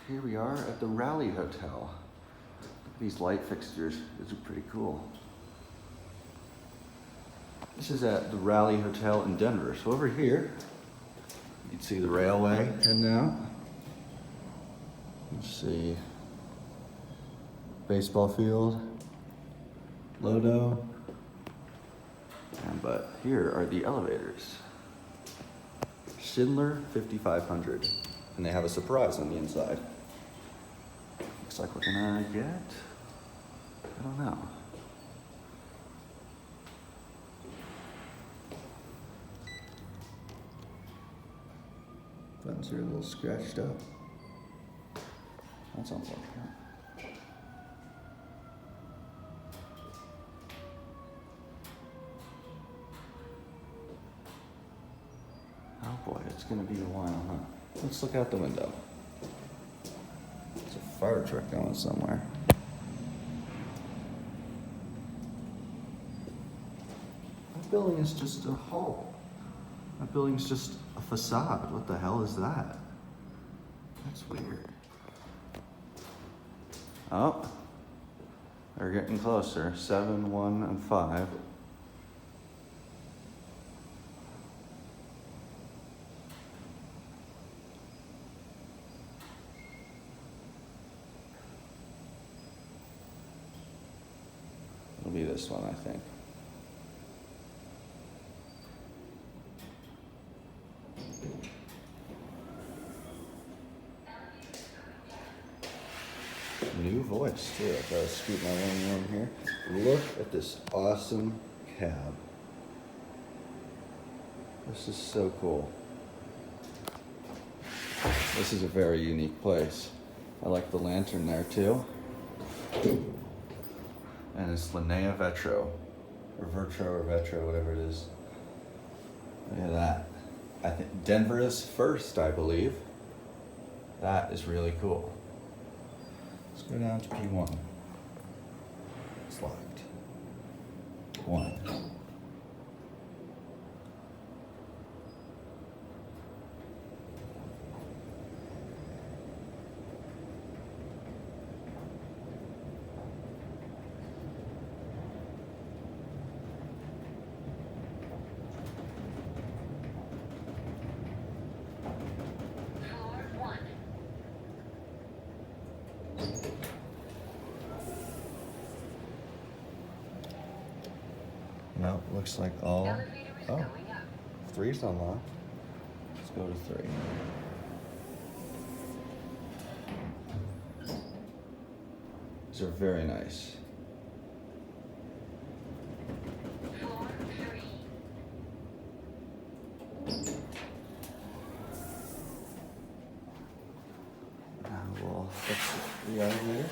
Here we are at the Raleigh Hotel. These light fixtures, these are pretty cool. This is at the Raleigh Hotel in Denver. So over here, you can see the railway heading out. Let's see, baseball field, Lodo. But here are the elevators. Schindler 5500. And they have a surprise on the inside. Looks like we're gonna get, I don't know. Buttons are a little scratched up. That sounds like that. Oh boy, it's gonna be a while, huh? Let's look out the window. There's a fire truck going somewhere. That building is just a hall. That building is just a facade. What the hell is that? That's weird. Oh, they're getting closer. 7, 1, and 5. It'll be this one, I think. New voice too. I gotta scoot my own room here. Look at this awesome cab. This is so cool. This is a very unique place. I like the lantern there too. And it's Linea Vetro, or Vetro, whatever it is. Look at that. I think Denver is first, I believe. That is really cool. Let's go down to P1. It's locked. 1. No, looks like all. Oh, 3's unlocked. Let's go to 3. These are very nice. Now we'll fix the elevator.